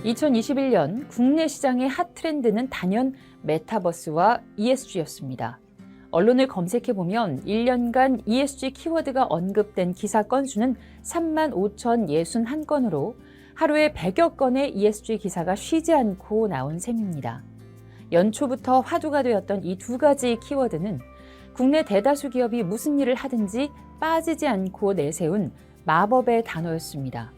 2021년 국내 시장의 핫 트렌드는 단연 메타버스와 ESG였습니다. 언론을 검색해보면 1년간 ESG 키워드가 언급된 기사 건수는 35,061건으로 하루에 100여 건의 ESG 기사가 쉬지 않고 나온 셈입니다. 연초부터 화두가 되었던 이 두 가지 키워드는 국내 대다수 기업이 무슨 일을 하든지 빠지지 않고 내세운 마법의 단어였습니다.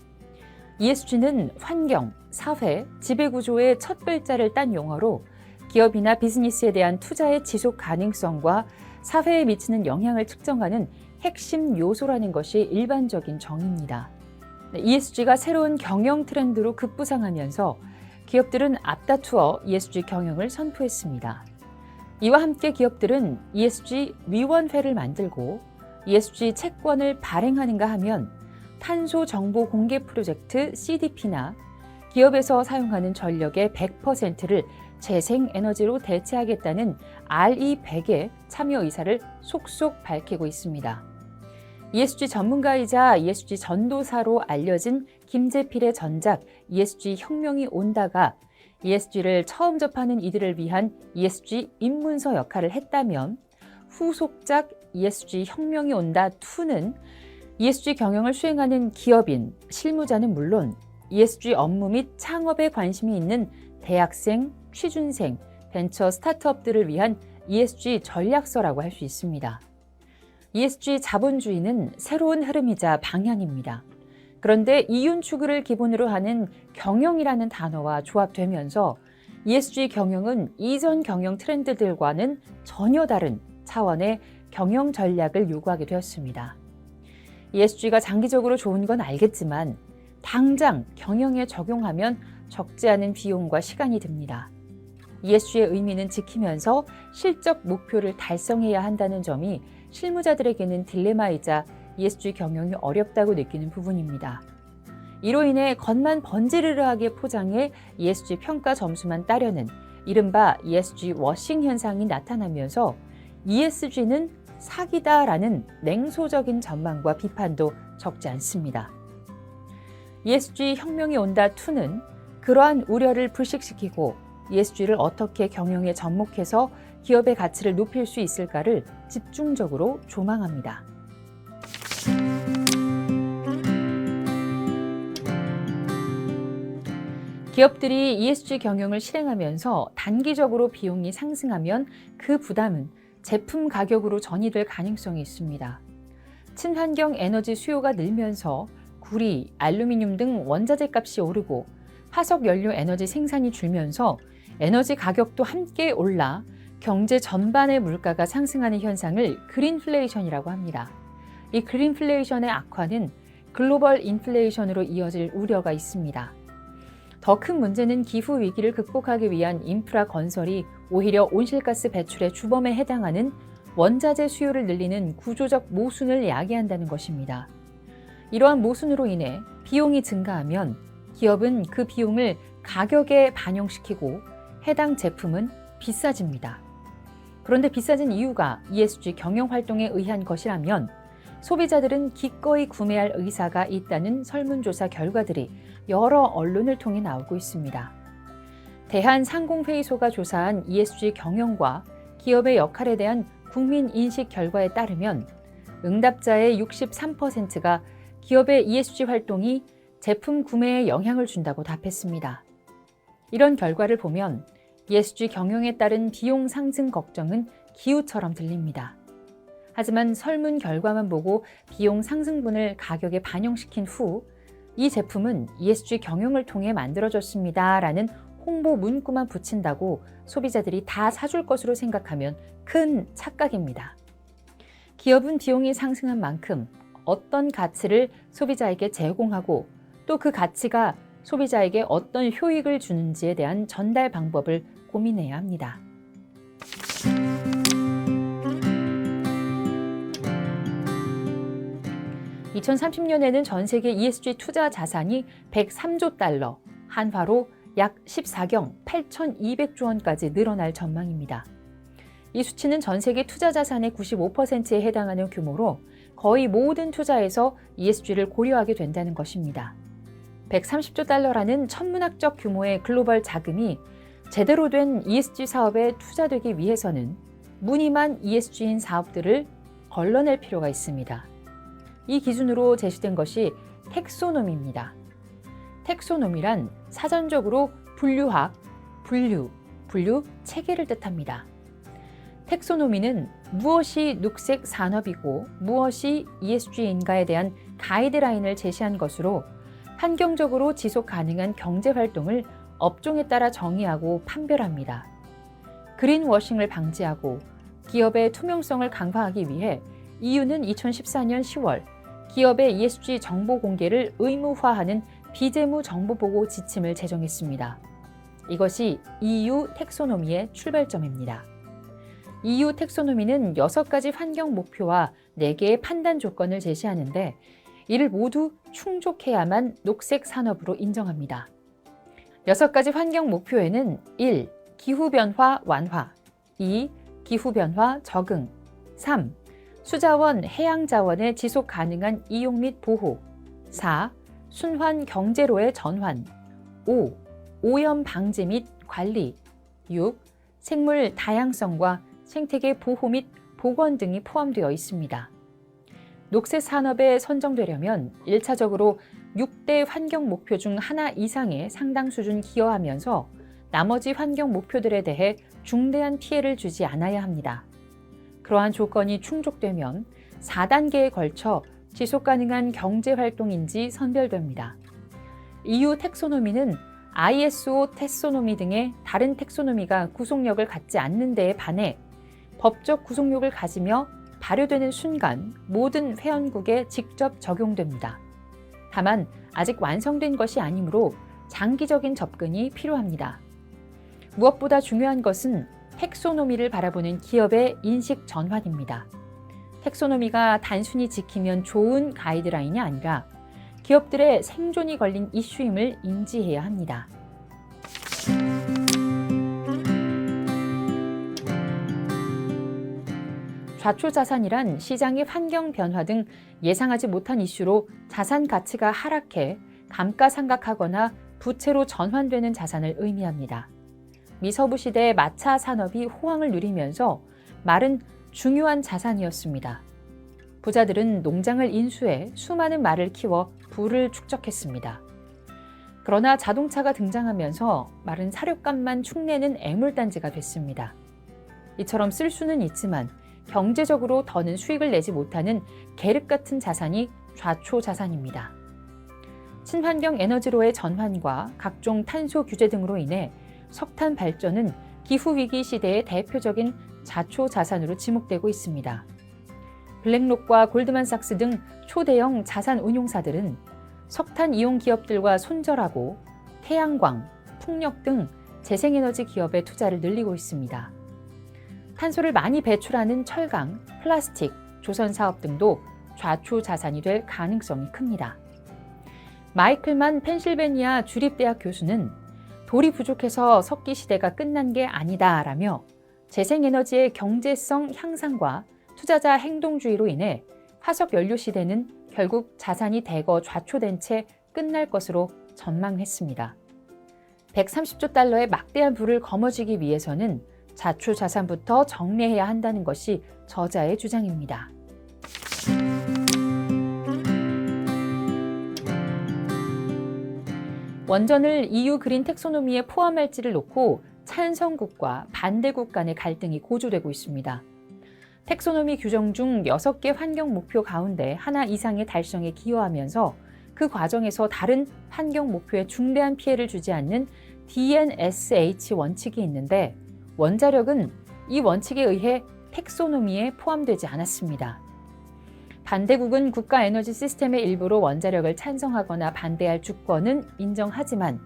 ESG는 환경, 사회, 지배구조의 첫 글자를 딴 용어로 기업이나 비즈니스에 대한 투자의 지속 가능성과 사회에 미치는 영향을 측정하는 핵심 요소라는 것이 일반적인 정의입니다. ESG가 새로운 경영 트렌드로 급부상하면서 기업들은 앞다투어 ESG 경영을 선포했습니다. 이와 함께 기업들은 ESG 위원회를 만들고 ESG 채권을 발행하는가 하면 탄소 정보 공개 프로젝트 CDP나 기업에서 사용하는 전력의 100%를 재생에너지로 대체하겠다는 RE100의 참여 의사를 속속 밝히고 있습니다. ESG 전문가이자 ESG 전도사로 알려진 김재필의 전작 ESG 혁명이 온다가 ESG를 처음 접하는 이들을 위한 ESG 입문서 역할을 했다면 후속작 ESG 혁명이 온다 2는 ESG 경영을 수행하는 기업인, 실무자는 물론 ESG 업무 및 창업에 관심이 있는 대학생, 취준생, 벤처 스타트업들을 위한 ESG 전략서라고 할 수 있습니다. ESG 자본주의는 새로운 흐름이자 방향입니다. 그런데 이윤 추구를 기본으로 하는 경영이라는 단어와 조합되면서 ESG 경영은 이전 경영 트렌드들과는 전혀 다른 차원의 경영 전략을 요구하게 되었습니다. ESG가 장기적으로 좋은 건 알겠지만 당장 경영에 적용하면 적지 않은 비용과 시간이 듭니다. ESG의 의미는 지키면서 실적 목표를 달성해야 한다는 점이 실무자들에게는 딜레마이자 ESG 경영이 어렵다고 느끼는 부분입니다. 이로 인해 겉만 번지르르하게 포장해 ESG 평가 점수만 따려는 이른바 ESG 워싱 현상이 나타나면서 ESG는 사기다라는 냉소적인 전망과 비판도 적지 않습니다. ESG 혁명이 온다 2는 그러한 우려를 불식시키고 ESG를 어떻게 경영에 접목해서 기업의 가치를 높일 수 있을까를 집중적으로 조망합니다. 기업들이 ESG 경영을 실행하면서 단기적으로 비용이 상승하면 그 부담은 제품 가격으로 전이될 가능성이 있습니다. 친환경 에너지 수요가 늘면서 구리, 알루미늄 등 원자재 값이 오르고 화석 연료 에너지 생산이 줄면서 에너지 가격도 함께 올라 경제 전반의 물가가 상승하는 현상을 그린플레이션이라고 합니다. 이 그린플레이션의 악화는 글로벌 인플레이션으로 이어질 우려가 있습니다. 더 큰 문제는 기후 위기를 극복하기 위한 인프라 건설이 오히려 온실가스 배출의 주범에 해당하는 원자재 수요를 늘리는 구조적 모순을 야기한다는 것입니다. 이러한 모순으로 인해 비용이 증가하면 기업은 그 비용을 가격에 반영시키고 해당 제품은 비싸집니다. 그런데 비싸진 이유가 ESG 경영 활동에 의한 것이라면 소비자들은 기꺼이 구매할 의사가 있다는 설문조사 결과들이 여러 언론을 통해 나오고 있습니다. 대한상공회의소가 조사한 ESG 경영과 기업의 역할에 대한 국민 인식 결과에 따르면 응답자의 63%가 기업의 ESG 활동이 제품 구매에 영향을 준다고 답했습니다. 이런 결과를 보면 ESG 경영에 따른 비용 상승 걱정은 기우처럼 들립니다. 하지만 설문 결과만 보고 비용 상승분을 가격에 반영시킨 후 이 제품은 ESG 경영을 통해 만들어졌습니다 라는 홍보 문구만 붙인다고 소비자들이 다 사줄 것으로 생각하면 큰 착각입니다. 기업은 비용이 상승한 만큼 어떤 가치를 소비자에게 제공하고 또 그 가치가 소비자에게 어떤 효익을 주는지에 대한 전달 방법을 고민해야 합니다. (2030년에는) 전 세계 ESG 투자 자산이 103조 달러, 한화로 약 14경 8,200조 원까지 늘어날 전망입니다. 이 수치는 전 세계 투자 자산의 95%에 해당하는 규모로 거의 모든 투자에서 ESG를 고려하게 된다는 것입니다. 130조 달러라는 천문학적 규모의 글로벌 자금이 제대로 된 ESG 사업에 투자되기 위해서는 무늬만 ESG인 사업들을 걸러낼 필요가 있습니다. 이 기준으로 제시된 것이 텍소노미입니다. 텍소노미란 사전적으로 분류학, 분류 체계를 뜻합니다. 텍소노미는 무엇이 녹색 산업이고 무엇이 ESG인가에 대한 가이드라인을 제시한 것으로 환경적으로 지속 가능한 경제 활동을 업종에 따라 정의하고 판별합니다. 그린워싱을 방지하고 기업의 투명성을 강화하기 위해 EU는 2014년 10월 기업의 ESG 정보 공개를 의무화하는 비재무 정보보고 지침을 제정했습니다. 이것이 EU 텍소노미의 출발점입니다. EU 텍소노미는 6가지 환경 목표와 4개의 판단 조건을 제시하는데 이를 모두 충족해야만 녹색 산업으로 인정합니다. 6가지 환경 목표에는 1. 기후변화 완화 2. 기후변화 적응 3. 수자원, 해양자원의 지속 가능한 이용 및 보호 4. 순환 경제로의 전환 5. 오염 방지 및 관리 6. 생물 다양성과 생태계 보호 및 복원 등이 포함되어 있습니다. 녹색 산업에 선정되려면 1차적으로 6대 환경 목표 중 하나 이상에 상당 수준 기여하면서 나머지 환경 목표들에 대해 중대한 피해를 주지 않아야 합니다. 그러한 조건이 충족되면 4단계에 걸쳐 지속가능한 경제활동인지 선별됩니다. EU 텍소노미는 ISO 텍소노미 등의 다른 텍소노미가 구속력을 갖지 않는 데에 반해 법적 구속력을 가지며 발효되는 순간 모든 회원국에 직접 적용됩니다. 다만 아직 완성된 것이 아니므로 장기적인 접근이 필요합니다. 무엇보다 중요한 것은 텍소노미를 바라보는 기업의 인식 전환입니다. 텍소노미가 단순히 지키면 좋은 가이드라인이 아니라 기업들의 생존이 걸린 이슈임을 인지해야 합니다. 좌초자산이란 시장의 환경 변화 등 예상하지 못한 이슈로 자산 가치가 하락해 감가상각하거나 부채로 전환되는 자산을 의미합니다. 미서부 시대의 마차 산업이 호황을 누리면서 말은 중요한 자산이었습니다. 부자들은 농장을 인수해 수많은 말을 키워 부를 축적했습니다. 그러나 자동차가 등장하면서 말은 사료값만 축내는 애물단지가 됐습니다. 이처럼 쓸 수는 있지만 경제적으로 더는 수익을 내지 못하는 계륵 같은 자산이 좌초자산입니다. 친환경 에너지로의 전환과 각종 탄소 규제 등으로 인해 석탄 발전은 기후위기 시대의 대표적인 좌초자산으로 지목되고 있습니다. 블랙록과 골드만삭스 등 초대형 자산 운용사들은 석탄 이용 기업들과 손절하고 태양광, 풍력 등 재생에너지 기업에 투자를 늘리고 있습니다. 탄소를 많이 배출하는 철강, 플라스틱, 조선 사업 등도 좌초 자산이 될 가능성이 큽니다. 마이클만 펜실베니아 주립대학 교수는 돌이 부족해서 석기 시대가 끝난 게 아니다라며 재생에너지의 경제성 향상과 투자자 행동주의로 인해 화석 연료 시대는 결국 자산이 대거 좌초된 채 끝날 것으로 전망했습니다. 130조 달러의 막대한 부를 거머쥐기 위해서는 좌초 자산부터 정리해야 한다는 것이 저자의 주장입니다. 원전을 EU 그린 텍소노미에 포함할지를 놓고 찬성국과 반대국 간의 갈등이 고조되고 있습니다. 텍소노미 규정 중 6개 환경 목표 가운데 하나 이상의 달성에 기여하면서 그 과정에서 다른 환경 목표에 중대한 피해를 주지 않는 DNSH 원칙이 있는데 원자력은 이 원칙에 의해 텍소노미에 포함되지 않았습니다. 반대국은 국가 에너지 시스템의 일부로 원자력을 찬성하거나 반대할 주권은 인정하지만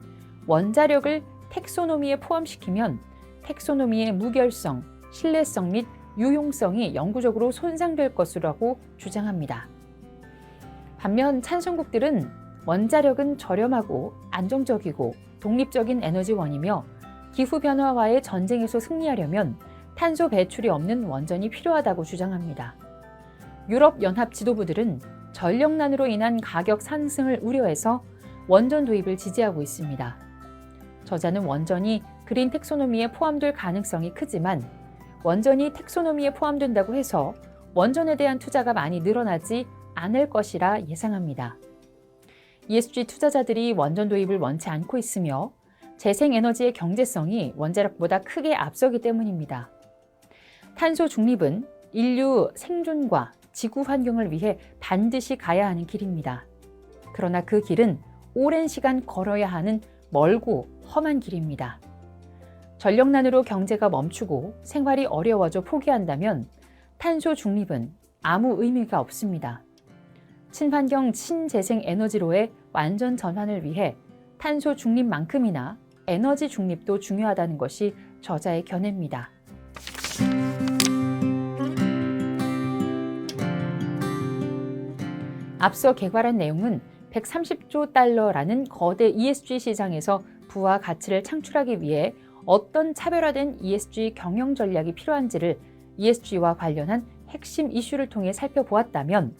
원자력을 텍소노미에 포함시키면 텍소노미의 무결성, 신뢰성 및 유용성이 영구적으로 손상될 것이라고 주장합니다. 반면 찬성국들은 원자력은 저렴하고 안정적이고 독립적인 에너지원이며 기후변화와의 전쟁에서 승리하려면 탄소 배출이 없는 원전이 필요하다고 주장합니다. 유럽연합 지도부들은 전력난으로 인한 가격 상승을 우려해서 원전 도입을 지지하고 있습니다. 저자는 원전이 그린 텍소노미에 포함될 가능성이 크지만 원전이 텍소노미에 포함된다고 해서 원전에 대한 투자가 많이 늘어나지 않을 것이라 예상합니다. ESG 투자자들이 원전 도입을 원치 않고 있으며 재생에너지의 경제성이 원자력보다 크게 앞서기 때문입니다. 탄소 중립은 인류 생존과 지구 환경을 위해 반드시 가야 하는 길입니다. 그러나 그 길은 오랜 시간 걸어야 하는 멀고 험한 길입니다. 전력난으로 경제가 멈추고 생활이 어려워져 포기한다면 탄소 중립은 아무 의미가 없습니다. 친환경 친재생 에너지로의 완전 전환을 위해 탄소 중립만큼이나 에너지 중립도 중요하다는 것이 저자의 견해입니다. 앞서 개괄한 내용은 130조 달러라는 거대 ESG 시장에서 부와 가치를 창출하기 위해 어떤 차별화된 ESG 경영 전략이 필요한지를 ESG와 관련한 핵심 이슈를 통해 살펴보았다면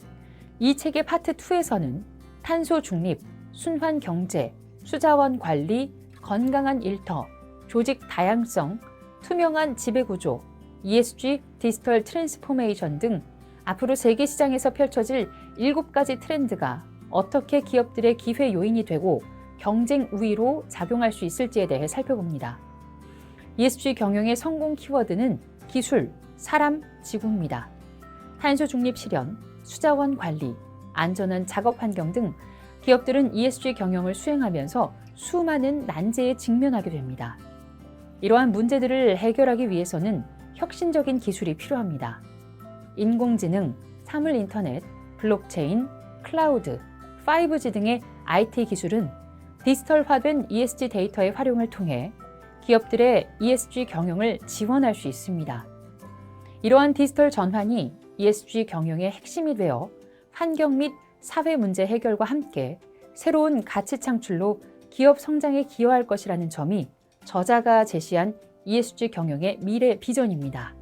이 책의 파트 2에서는 탄소 중립, 순환 경제, 수자원 관리, 건강한 일터, 조직 다양성, 투명한 지배구조, ESG 디지털 트랜스포메이션 등 앞으로 세계 시장에서 펼쳐질 7가지 트렌드가 어떻게 기업들의 기회 요인이 되고 경쟁 우위로 작용할 수 있을지에 대해 살펴봅니다. ESG 경영의 성공 키워드는 기술, 사람, 지구입니다. 탄소 중립 실현, 수자원 관리, 안전한 작업 환경 등 기업들은 ESG 경영을 수행하면서 수많은 난제에 직면하게 됩니다. 이러한 문제들을 해결하기 위해서는 혁신적인 기술이 필요합니다. 인공지능, 사물 인터넷, 블록체인, 클라우드, 5G 등의 IT 기술은 디지털화된 ESG 데이터의 활용을 통해 기업들의 ESG 경영을 지원할 수 있습니다. 이러한 디지털 전환이 ESG 경영의 핵심이 되어 환경 및 사회 문제 해결과 함께 새로운 가치 창출로 기업 성장에 기여할 것이라는 점이 저자가 제시한 ESG 경영의 미래 비전입니다.